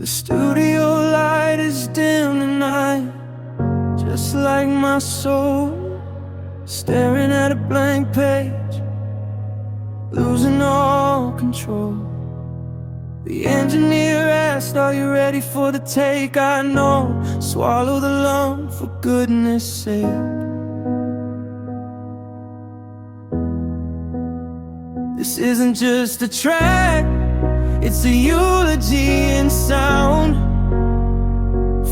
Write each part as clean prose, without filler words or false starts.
The studio light is dim tonight, just like my soul, staring at a blank page, losing all control. The engineer asked, are you ready for the take? I know, swallow the lump for goodness sake. This isn't just a track, it's a eulogy in sound,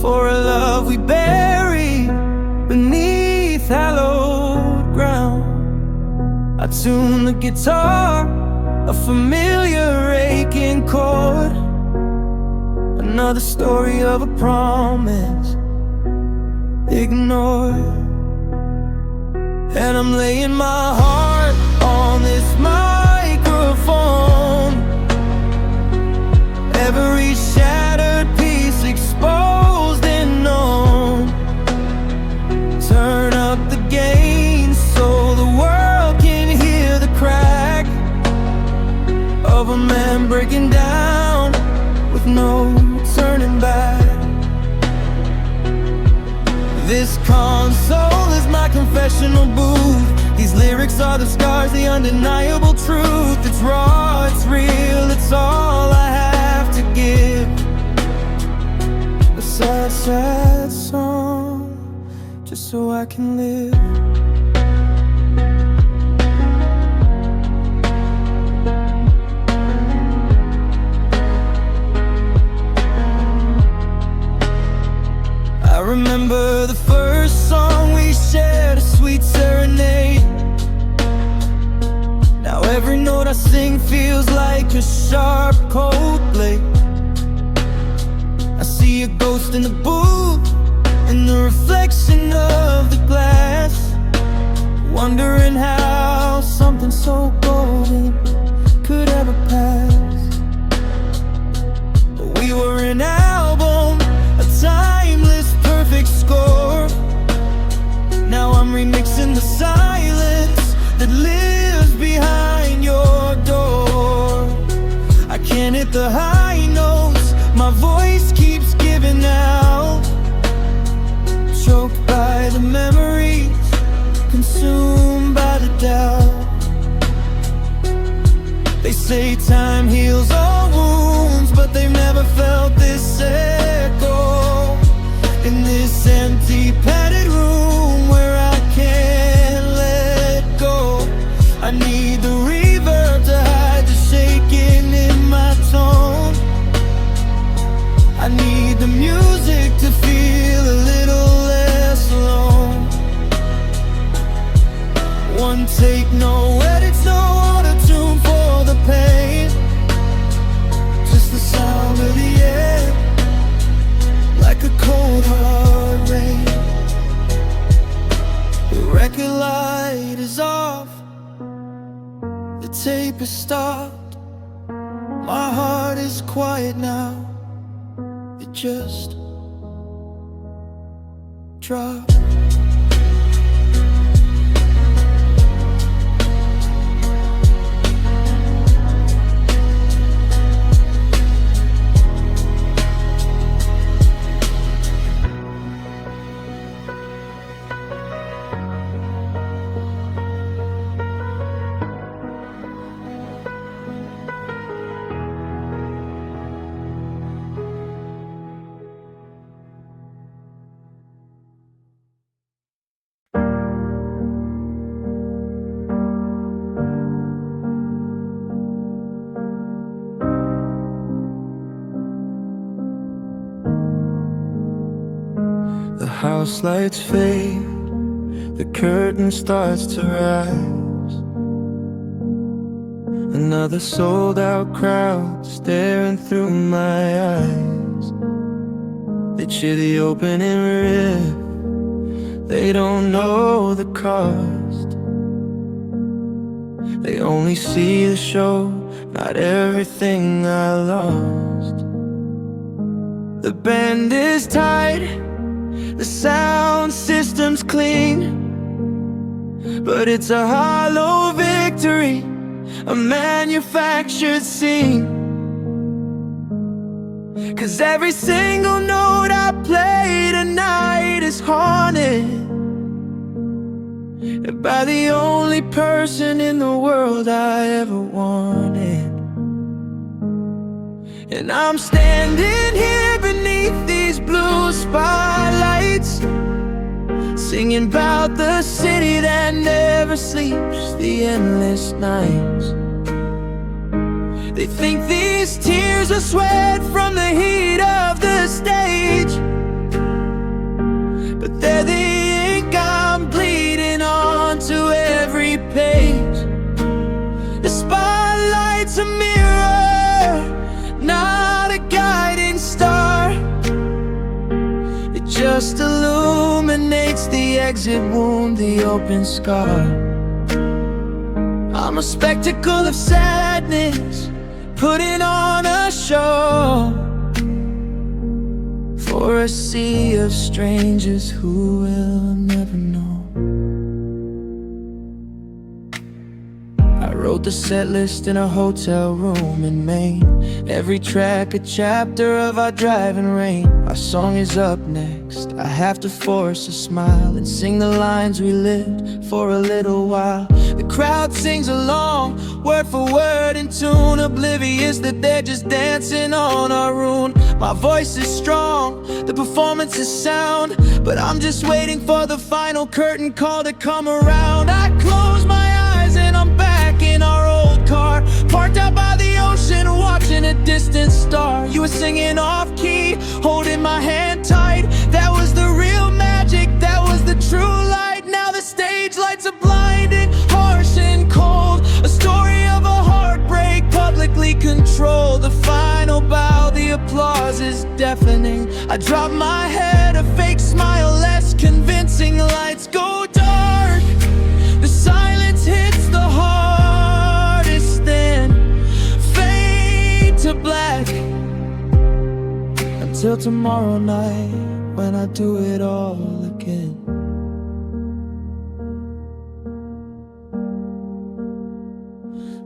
for a love we bury beneath hallowed ground. I tune the guitar, a familiar aching chord, another story of a promise ignored. And I'm laying my heart on this microphone, every shattered piece exposed and known. Turn up the gain so the world can hear the crack of a man breaking down with no turning back. This console is my confessional booth. These lyrics are the scars, the undeniable truth. It's raw, it's real, it's all I have to give. A sad, sad song, just so I can live. I remember the first song we shared, a sweet serenade. Now every note I sing feels like a sharp, cold blade. I see a ghost in the booth, in the reflection of the glass, wondering how something so golden could ever pass. But we were an album, a timeless perfect score. Now I'm remixing the silence that lives behind your door. I can't hit the high notes, my voice keeps giving out, choked by the memories, consumed by the doubt. They say time heals all wounds, but they've never felt this echo in this empty padded room where I can't let go. I need the reverb to hide the shaking in my tone. I need the music to feel a little less alone. One take, no edits, no auto-tune for the pain, just the sound of the air, like a cold hard rain. The record light is off, the tape is stopped. My heart is quiet now, it just dropped. The house lights fade, the curtain starts to rise. Another sold out crowd staring through my eyes. They cheer the opening riff, they don't know the cost. They only see the show, not everything I lost. The band is tight, the sound system's clean, but it's a hollow victory, a manufactured scene. 'Cause every single note I play tonight is haunted by the only person in the world I ever wanted. And I'm standing here beneath these blue spotlights, singing about the city that never sleeps, the endless nights. They think these tears are sweat from the heat of the stage, but they're the ink I'm bleeding onto every page. The spotlight's a mirror, not a guiding star. It just illuminates the exit wound, the open scar. I'm a spectacle of sadness, putting on a show for a sea of strangers who will never know. I wrote the set list in a hotel room in Maine. Every track a chapter of our driving rain. Our song is up next. I have to force a smile and sing the lines we lived for a little while. The crowd sings along, word for word in tune, oblivious that they're just dancing on our ruin. My voice is strong, the performance is sound, but I'm just waiting for the final curtain call to come around. I close my eyes and I'm back in our old car, parked out by the ocean, watching a distant star. You were singing off key, holding my hand tight. That was the real magic, that was the true light. Now the stage lights are blinding, harsh and cold. A story of a heartbreak, publicly controlled. The final bow, the applause is deafening. I drop my head, a fake smile less convincing. Lights go dark, the silence hits the hardest, then fade to black. Until tomorrow night, when I do it all again.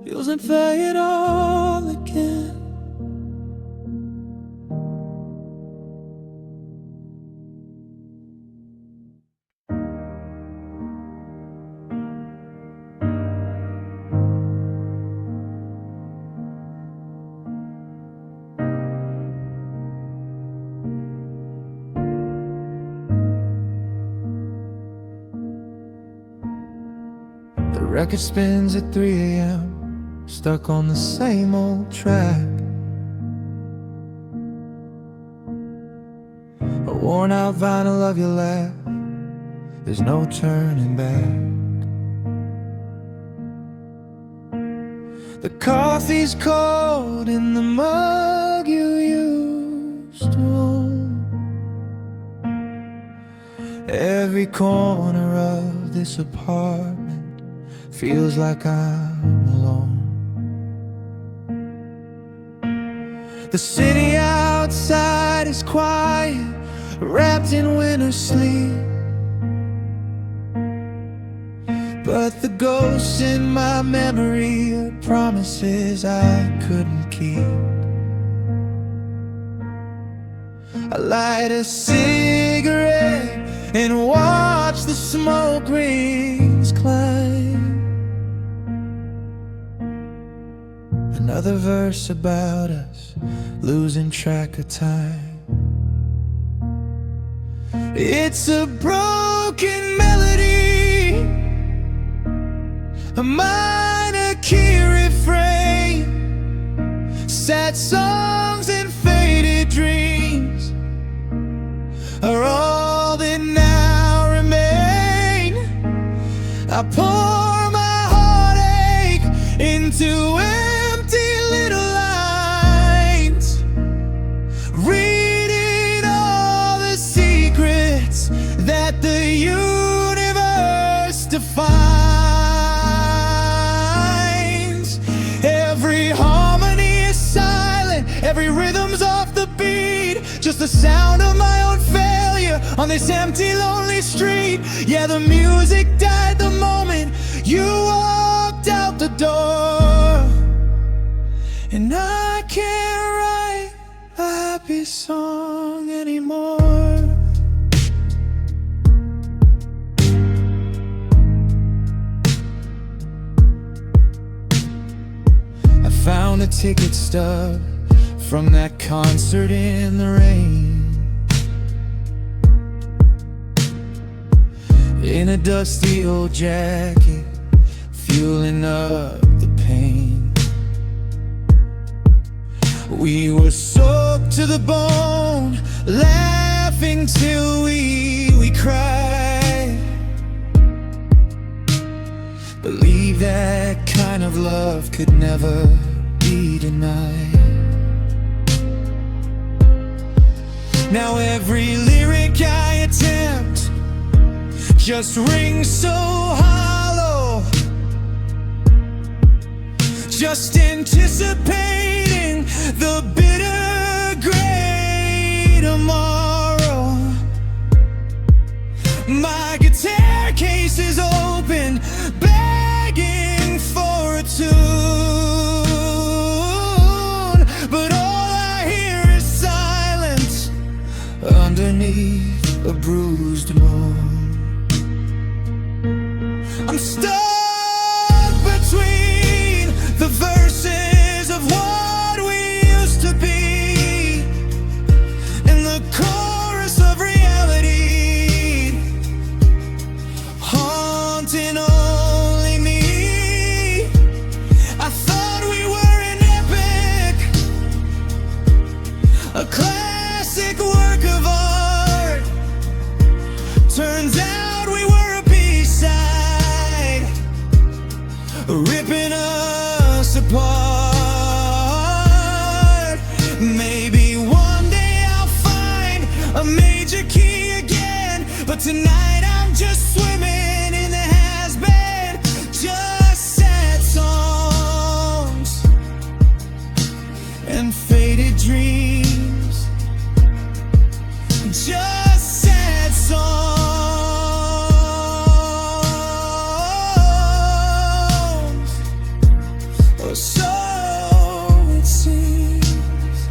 Feels and fade all again. The record spins at 3 a.m., stuck on the same old track. A worn out vinyl of your laugh, there's no turning back. The coffee's cold in the mug you used to own. Every corner of this apartment feels like I'm alone. The city outside is quiet, wrapped in winter sleep, but the ghosts in my memory are promises I couldn't keep. I light a cigarette and watch the smoke rings climb. Another verse about us losing track of time. It's a broken melody, a minor key refrain, sad songs and faded dreams are all that now remain. I pour my heartache into empty little lines, reading all the secrets that the universe defines. Every harmony is silent, every rhythm's off the beat, just the sound of my own failure on this empty, lonely street. Yeah, the music died the moment you walked out the door, and I can't write a happy happy song anymore. I found a ticket stub from that concert in the rain, in a dusty old jacket, fueling up the pain. We were soaked to the bone, laughing till we cried. Believe that kind of love could never be denied. Now every lyric I attempt just rings so hollow, just anticipating the bitter gray tomorrow. My guitar case is open, begging for a tune, but all I hear is silence underneath a bruised moon. I'm stuck between the verses of what we used to be and the chorus of reality, haunting only me. I thought we were an epic, a classic work of art. Turns out we were a B-side, ripping us apart. Maybe one day I'll find a major key again, but tonight I'm just swimming in the has-been. Just sad songs and faded dreams. Just sad songs. So it seems.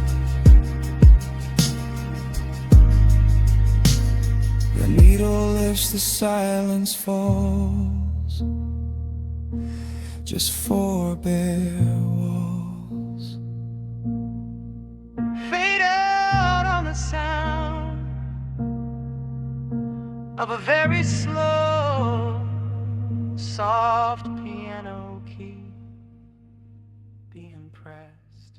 The needle lifts, the silence falls, just four bare walls. Fade out on the sound of a very slow, soft piano key. Be impressed.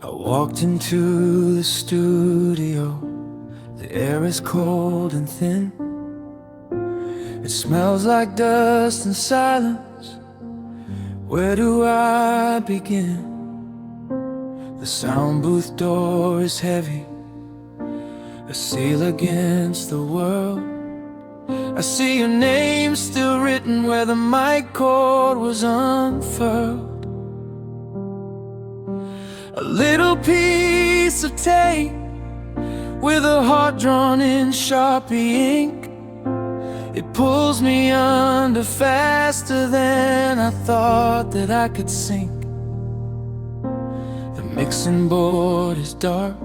I walked into the studio. The air is cold and thin. It smells like dust and silence. Where do I begin? The sound booth door is heavy, a seal against the world. I see your name still written where the mic cord was unfurled. A little piece of tape with a heart drawn in Sharpie ink. It pulls me under faster than I thought that I could sink. The mixing board is dark,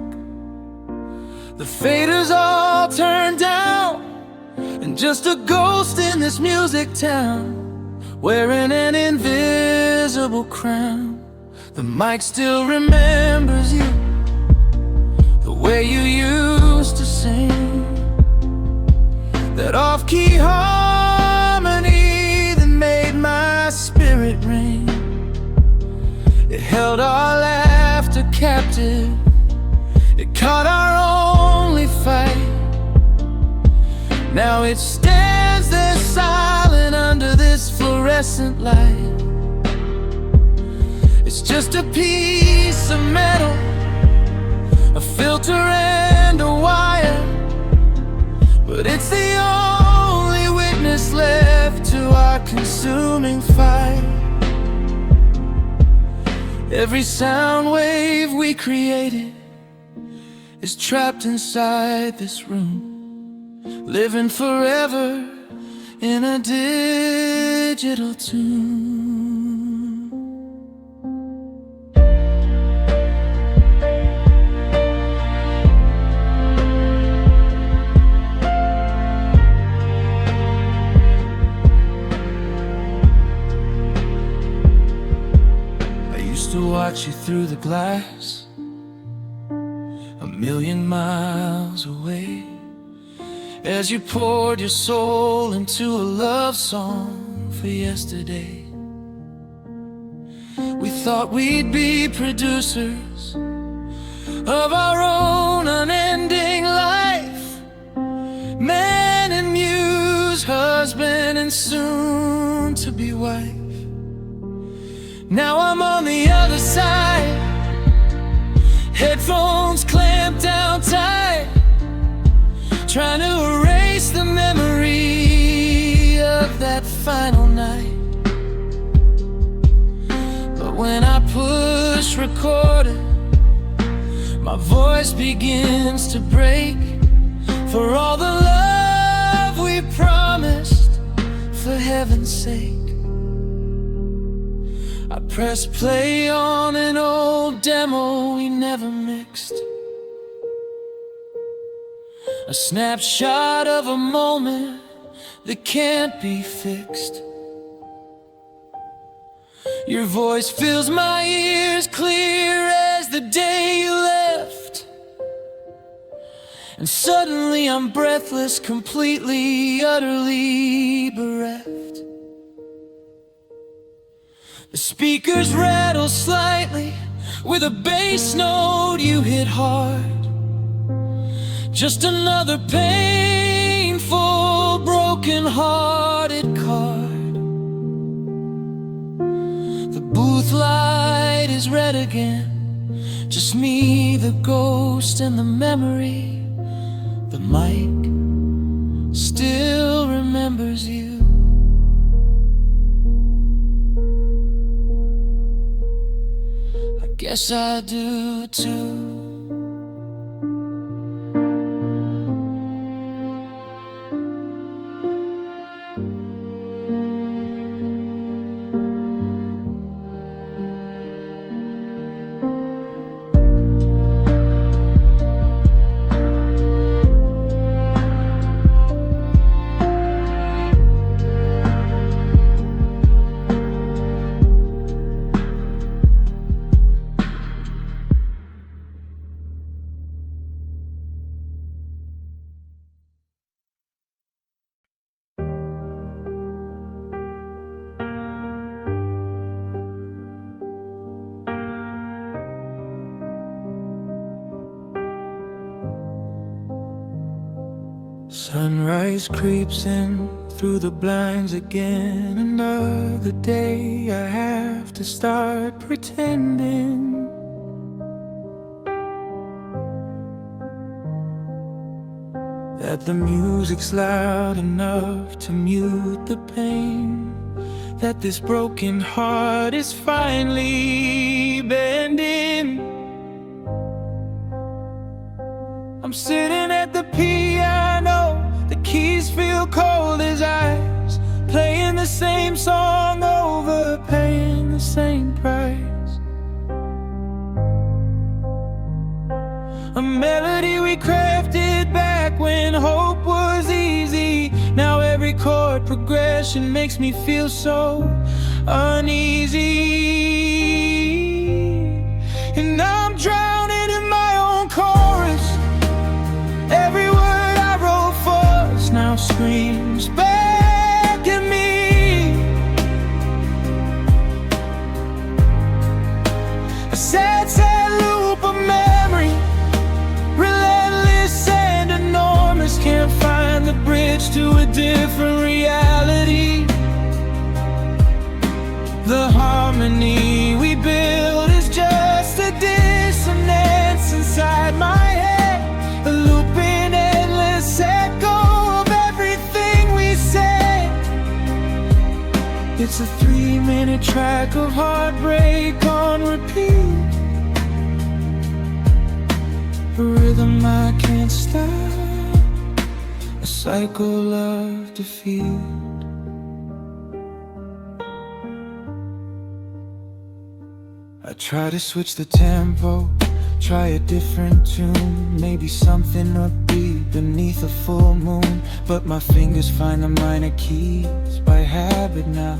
the faders all turned down, and just a ghost in this music town, wearing an invisible crown. The mic still remembers you, the way you used to sing, that off-key harmony that made my spirit ring. It held our laughter captive, it caught our only fight. Now it stands there silent under this fluorescent light. It's just a piece of metal, a filter and a wire, but it's the only witness left to our consuming fire. Every sound wave we created, is trapped inside this room, living forever in a digital tune. To watch you through the glass, 1,000,000 miles away, as you poured your soul into a love song for yesterday. We thought we'd be producers of our own unending life, man and muse, husband and soon to be wife. Now I'm on the other side, headphones clamped down tight, trying to erase the memory of that final night. But when I push record, my voice begins to break for all the love we promised, for heaven's sake. I press play on an old demo we never mixed, a snapshot of a moment that can't be fixed. Your voice fills my ears clear as the day you left, and suddenly I'm breathless, completely, utterly bereft. The speakers rattle slightly with a bass note you hit hard. Just another painful, broken-hearted card. The booth light is red again, just me, the ghost, and the memory. The mic still remembers you. Guess I do too. Sunrise creeps in through the blinds again. Another day I have to start pretending that the music's loud enough to mute the pain, that this broken heart is finally bending. I'm sitting at the piano, the keys feel cold as ice, playing the same song over, paying the same price. A melody we crafted back when hope was easy. Now every chord progression makes me feel so uneasy, and I'm drowning in my own chorus. Every word I wrote first now screams back at me. A sad, sad loop of memory, relentless and enormous. Can't find the bridge to a different reality. The harmony we build is just a dissonance inside my head, a looping endless echo of everything we said. It's a 3-minute track of heartbreak on repeat. a rhythm I can't stop, a cycle of defeat. I try to switch the tempo, try a different tune, maybe something upbeat beneath a full moon. But my fingers find the minor keys by habit now.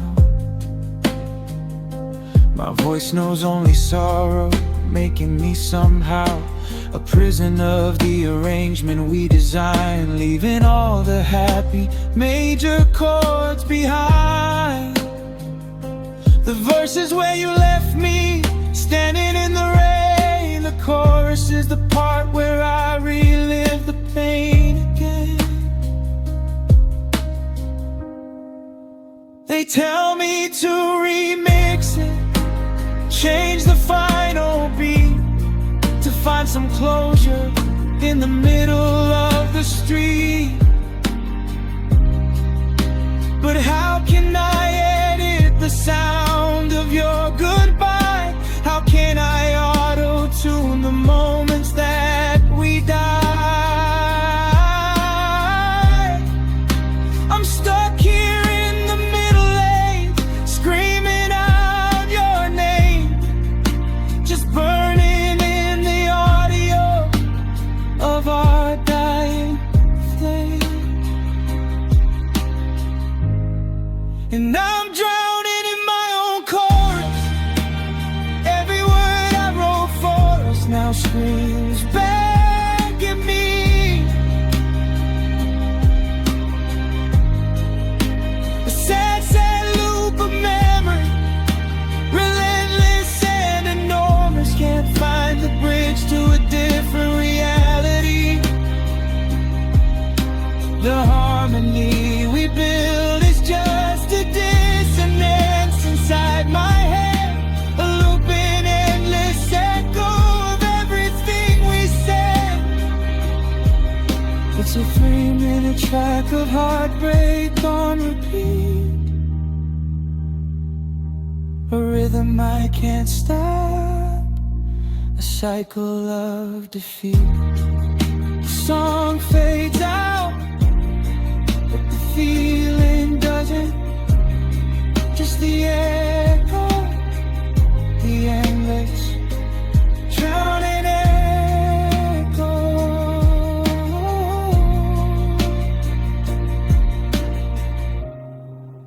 My voice knows only sorrow, making me somehow a prisoner of the arrangement we designed, leaving all the happy major chords behind. The verses where you left me, standing in the rain. The chorus is the part where I relive the pain again. They tell me to remix it, change the final beat, to find some closure in the middle of the street. But how can I edit the sound of your goodbye? How can I auto-tune the moments that we die? I'm stuck here in the middle lane, screaming out your name, just burning in the audio of our dying flame. And I'm drowning in my own chorus. Every word I wrote for us now screams back at me. A sad, sad loop of memory, relentless and enormous. Can't find the bridge to a different reality. The harmony we build is just a dissonance inside my head, a looping endless echo of everything we said. It's a 3-minute track of heartbreak on repeat, a rhythm I can't stop, a cycle of defeat. The song fades out, but the feeling doesn't. Just the echo, the endless, drowning echo.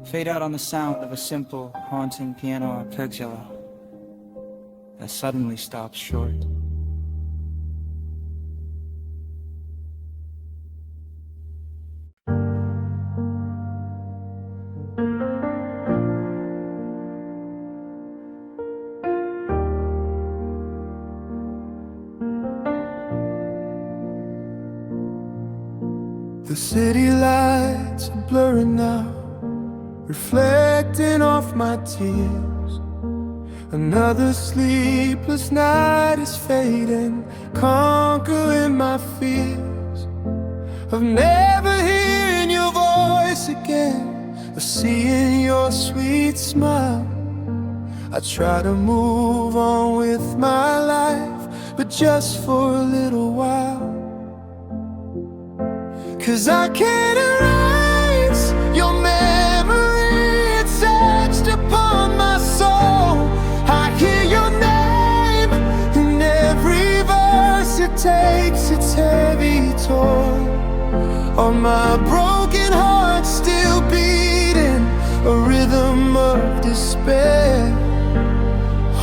Fade out on the sound of a simple, haunting piano arpeggio that suddenly stops short. The city lights are blurring now, reflecting off my tears. Another sleepless night is fading, conquering my fears of never hearing your voice again, or seeing your sweet smile. I try to move on with my life, but just for a little while. 'Cause I can't erase your memory, it's etched upon my soul. I hear your name in every verse, it takes its heavy toll on my broken heart, still beating a rhythm of despair,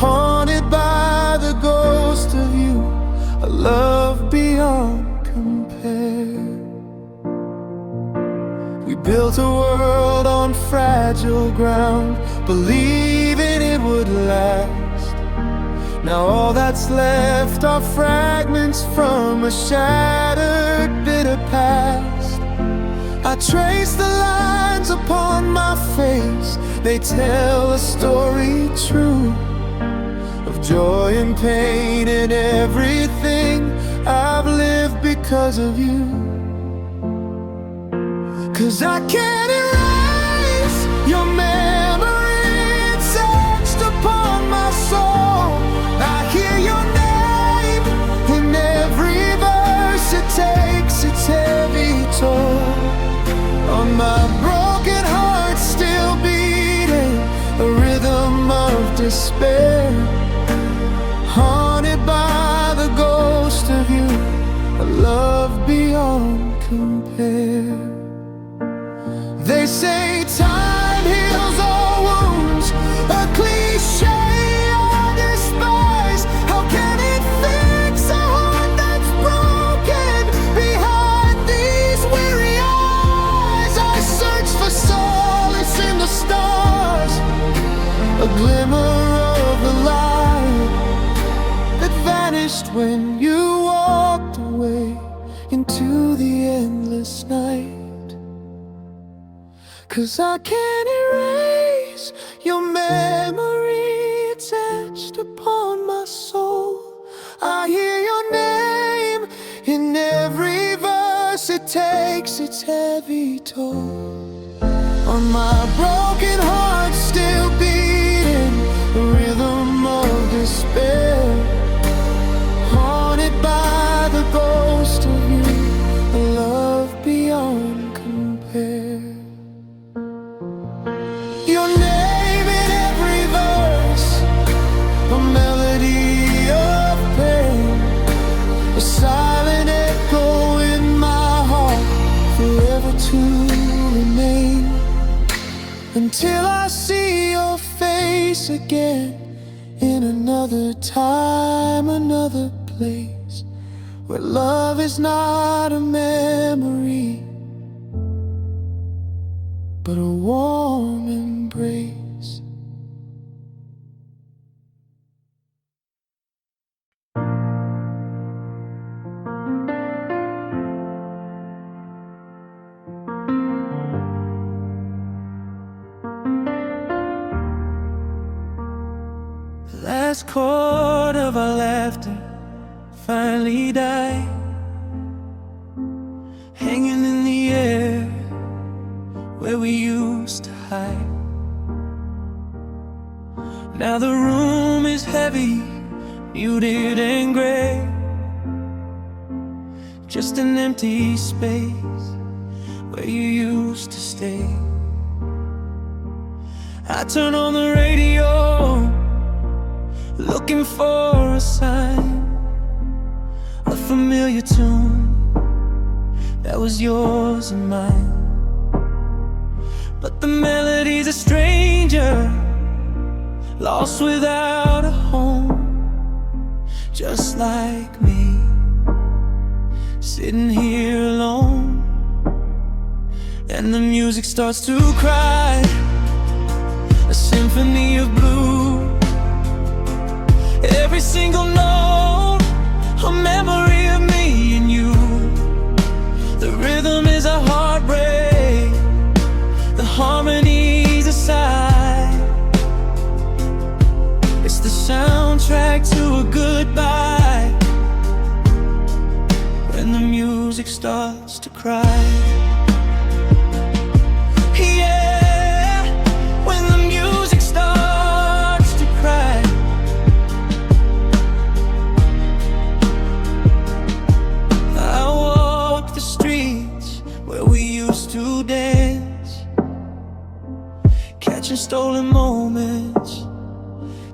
haunted by the ghost of you, a love beyond compare. We built a world on fragile ground, believing it would last. Now all that's left are fragments from a shattered, bitter past. I trace the lines upon my face, they tell a story true of joy and pain and everything I've lived because of you. 'Cause I can't erase your memory, it's etched upon my soul. I hear your name in every verse, They say time heals all wounds, a cliche I despise. How can it fix a heart that's broken behind these weary eyes? I search for solace in the stars, a glimmer of the light that vanished when you walked away into the endless night. 'Cause I can't erase your memory etched upon my soul. I hear your name in every verse, it takes its heavy toll on my broken heart, still beating the rhythm of despair, haunted by the ghost of you, a love beyond compare. Your name in every verse, a melody of pain, a silent echo in my heart, forever to remain. Until I see your face again, in another time, another place, where love is not a memory, but a warm embrace. The last chord of our laughter finally died, hanging in the air where we used to hide. Now the room is heavy, muted and gray, just an empty space where you used to stay. I turn on the radio, looking for a sign, a familiar tune that was yours and mine. But the melody's a stranger, lost without a home, just like me, sitting here alone. And the music starts to cry, a symphony of blue. Every single note, a memory of me and you. The rhythm is a heartbreak, the harmonies aside. It's the soundtrack to a goodbye, when the music starts to cry. Yeah, when the music starts to cry. I walk the streets where we used to dance, catching stolen moments,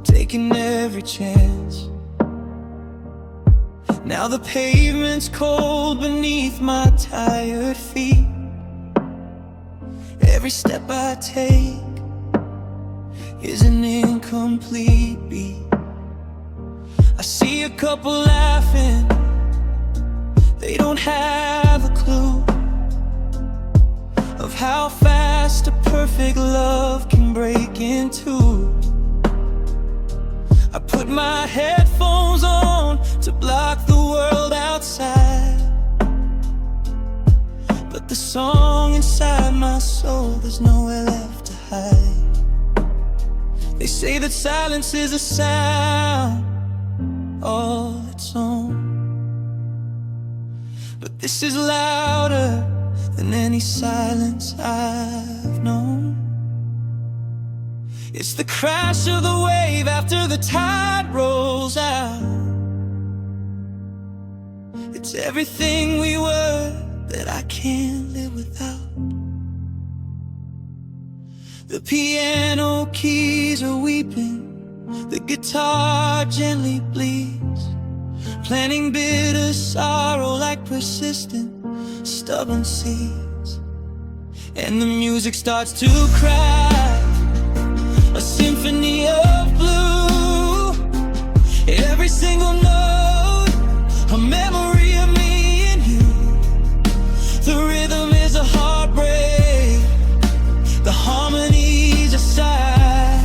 taking every chance. Now the pavement's cold beneath my tired feet. Every step I take is an incomplete beat. I see a couple laughing, they don't have a clue of how fast a perfect love can break in two. I put my headphones on to block the world outside, but the song inside my soul, there's nowhere left to hide. They say that silence is a sound all its own, but this is louder than any silence I've known. It's the crash of the wave after the tide rolls out. It's everything we were that I can't live without. The piano keys are weeping, the guitar gently bleeds, planting bitter sorrow like persistent, stubborn seeds. and the music starts to cry, a symphony of blue. Every single note, a memory of me and you. The rhythm is a heartbreak, the harmonies a sigh.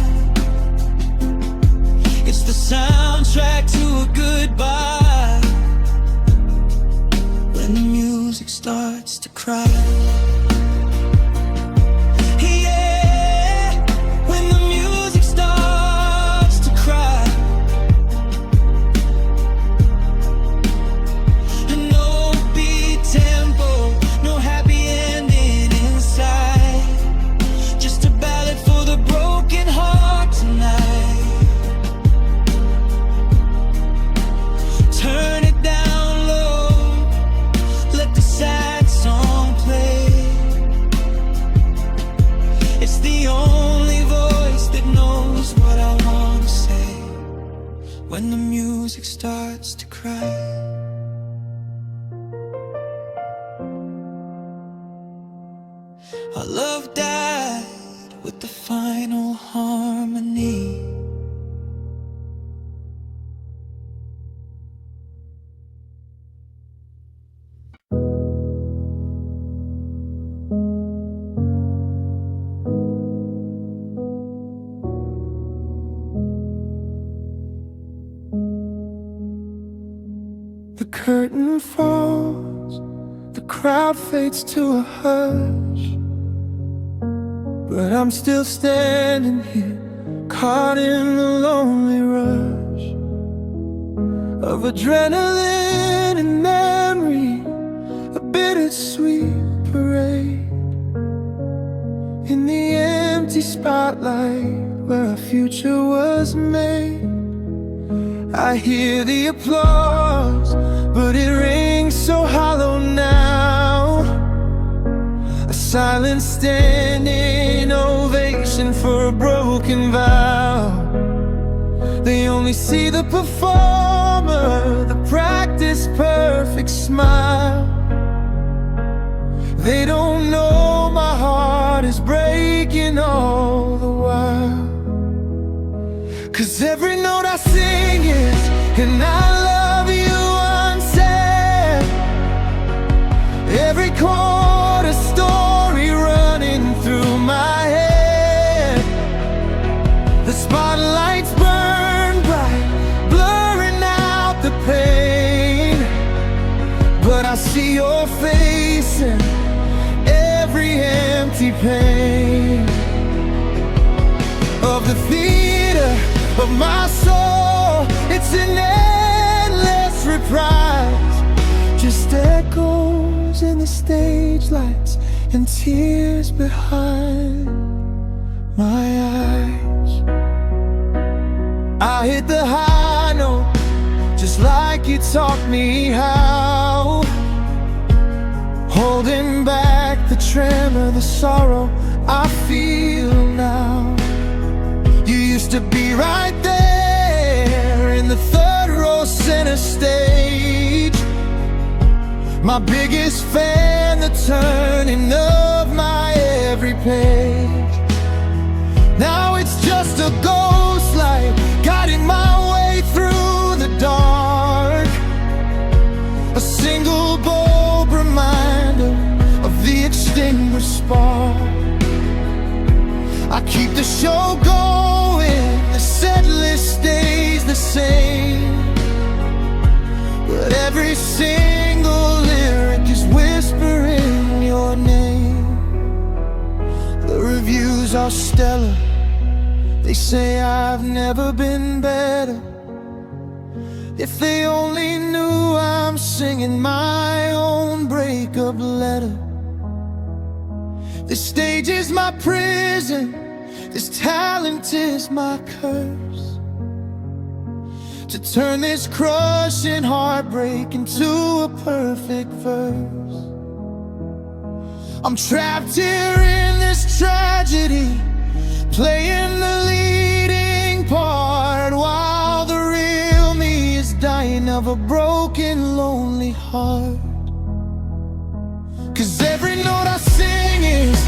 It's the soundtrack to a goodbye, when the music starts to cry. When the music starts to cry. Our love died with the final harmony. The curtain falls, the crowd fades to a hush, but I'm still standing here, caught in the lonely rush of adrenaline and memory, a bittersweet parade in the empty spotlight where our future was made. I hear the applause, but it rings so hollow now. A silent standing ovation for a broken vow. They only see the performer, the practice perfect smile. They don't know my heart is breaking all the while. 'Cause every note I sing is, and I love you unsaid. Every chord a story running through my head. The spotlights burn bright, blurring out the pain, but I see your face in every empty pane of the theater of my soul. It's an endless reprise, just echoes in the stage lights and tears behind my eyes. I hit the high note just like you taught me how, holding back the tremor, the sorrow I feel now. You used to be right there in the third row center stage, my biggest fan, the turning of my every page. Now it's just a ghost light guiding my way through the dark, a single bulb reminder of the extinguished spark. I keep the show going, the set list stays the same, but every single lyric is whispering your name. The reviews are stellar, they say I've never been better. If they only knew I'm singing my own breakup letter. This stage is my prison, this talent is my curse, to turn this crushing heartbreak into a perfect verse. I'm trapped here in this tragedy, playing the leading part, while the real me is dying of a broken, lonely heart. 'Cause every note I sing is,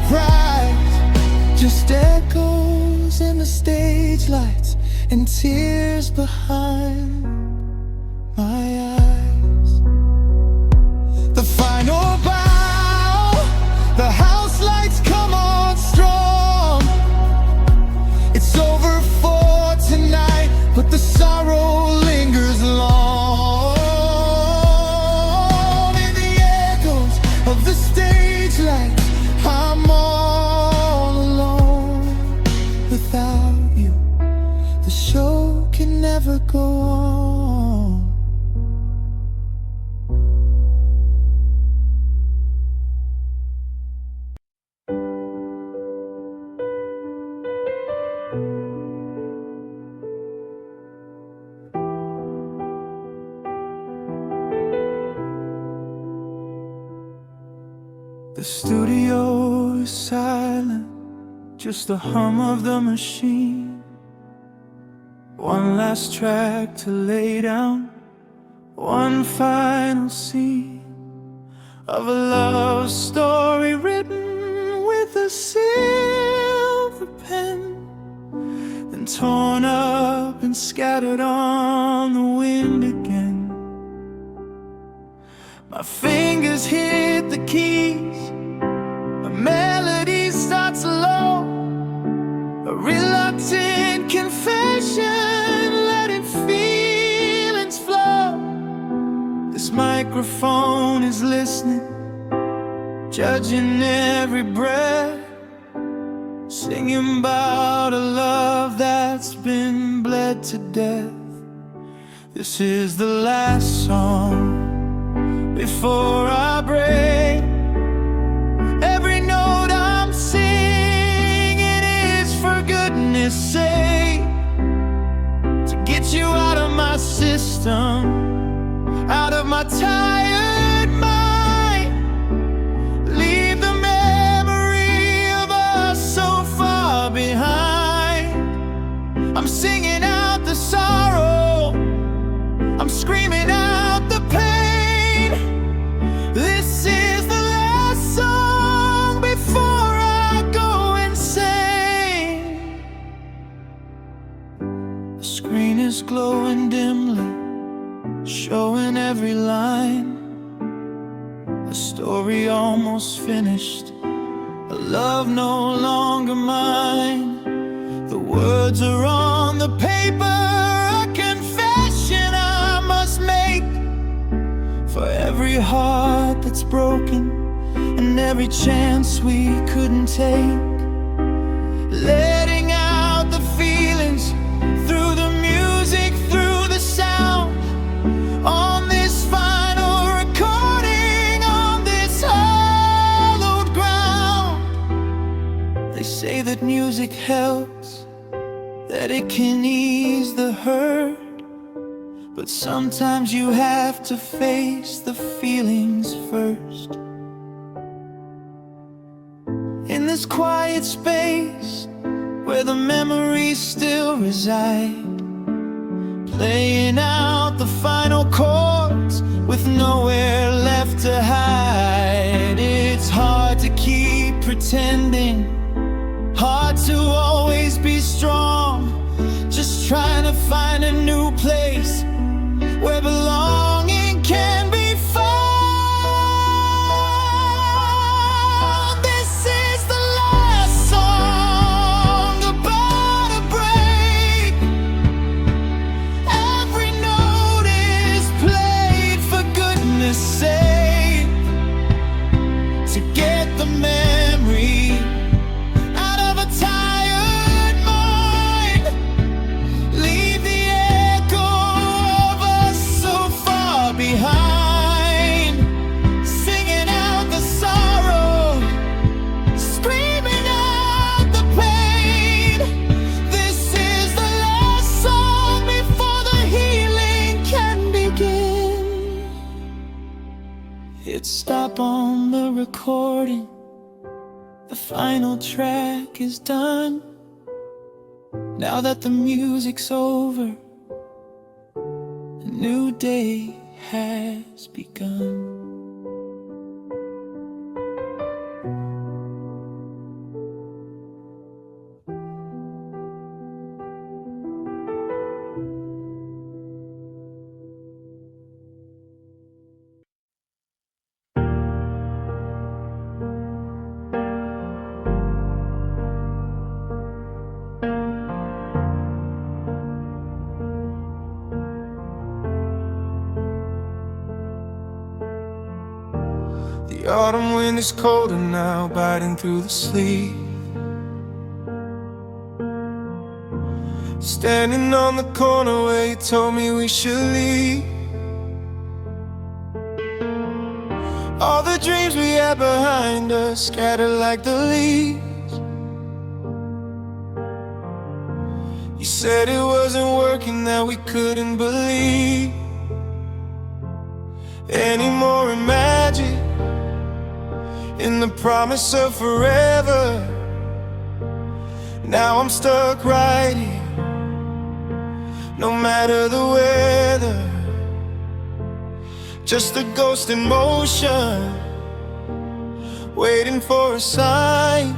surprise. Just echoes in the stage lights and tears behind my eyes. The final bow, the house lights come on strong. It's over for tonight, but the sorrow lingers long. In the echoes of the stage lights, I'm all alone without you. The show can never go on. The studio is silent, just the hum of the machine. One last track to lay down, one final scene of a love story written with a silver pen, then torn up and scattered on the wind again. My fingers hit the keys, a melody starts low, a reluctant confession, letting feelings flow. This microphone is listening, judging every breath, singing about a love that's been bled to death. This is the last song before I break. Every note I'm singing is for goodness sake, to get you out of my system, out of my tired mind. Leave the memory of us so far behind. I'm singing out the sorrow, I'm screaming out the pain. This is the last song before I go insane. The screen is glowing dimly, showing every line. A story almost finished, a love no longer mine. The words are on the paper, a confession I must make, for every heart that's broken and every chance we couldn't take. Letting out the feelings through the music, through the sound, on this final recording, on this hallowed ground. They say that music helps, that it can ease the hurt, but sometimes you have to face the feelings first. In this quiet space where the memories still reside, playing out the final chords with nowhere left to hide. It's hard to keep pretending, hard to always be strong, just trying to find a new place where belonging can be found. This is the last song about a break. Every note is played for goodness sake, to get the memory out of a tired mind. Leave the echo of us so far behind. Singing out the sorrow, screaming out the pain. This is the last song before the healing can begin. Hit stop on the recording, the final track is done. Now that the music's over, a new day has begun. autumn wind is colder now, biting through the sleet. Standing on the corner where you told me we should leave. All the dreams we had behind us scattered like the leaves. You said it wasn't working, that we couldn't believe anymore in magic, in the promise of forever. Now I'm stuck right here, no matter the weather. Just a ghost in motion, waiting for a sign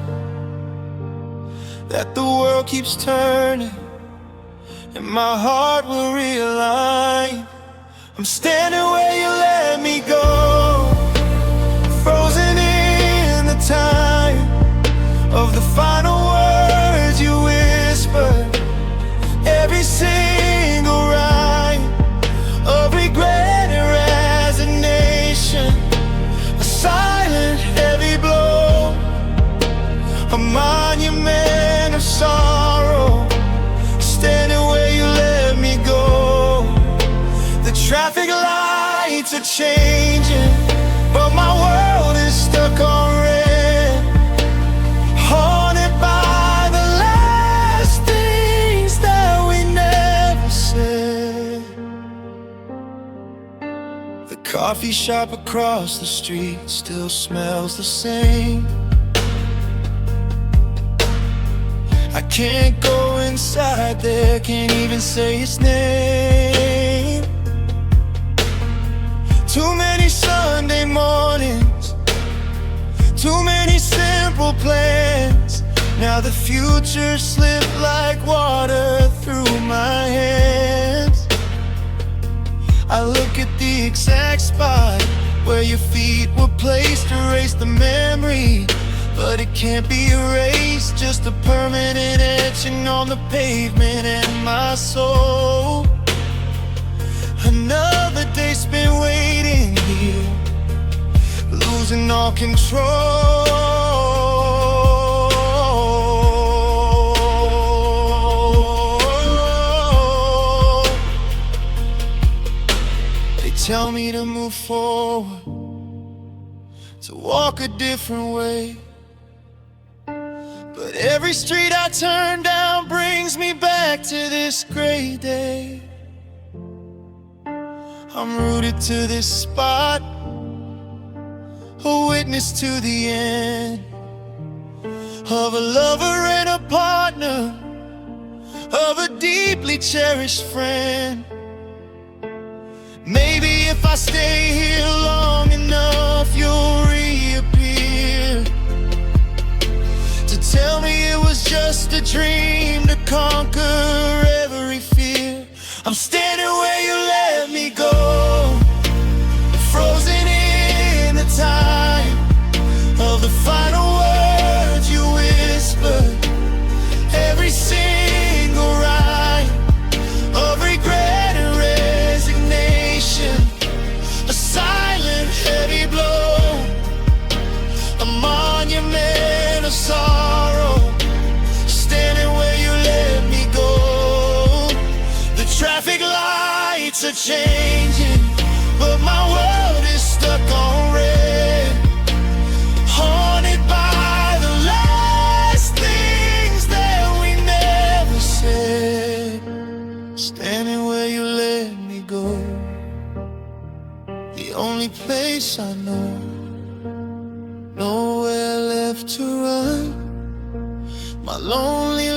that the world keeps turning and my heart will realign. I'm standing where you let me go, frozen in the time of the final words you whispered. Every single rhyme of regret and resignation, a silent heavy blow, a monument of sorrow. Standing where you let me go. The traffic lights are changing, but my world is stuck on red, haunted by the last things that we never said. The coffee shop across the street still smells the same. I can't go inside there, can't even say its name. Too many Sunday mornings, too many simple plans. Now the future slipped like water through my hands. I look at the exact spot where your feet were placed, erase the memory, but it can't be erased. Just a permanent etching on the pavement in my soul. Another day spent waiting here, losing all control. They tell me to move forward, to walk a different way, but every street I turn down brings me back to this gray day. I'm rooted to this spot, a witness to the end of a lover and a partner, of a deeply cherished friend. Maybe if I stay here long enough, you'll reappear to tell me it was just a dream, to conquer every fear. I'm standing where you let me go, frozen in the time of the final words you whispered. Every single rhyme of regret and resignation, a silent heavy blow, a monument of sorrow. Standing where you let me go. The traffic lights are changing, but my world is stuck on red, haunted by the last things that we never said. Standing where you let me go, the only place I know, nowhere left to run. My lonely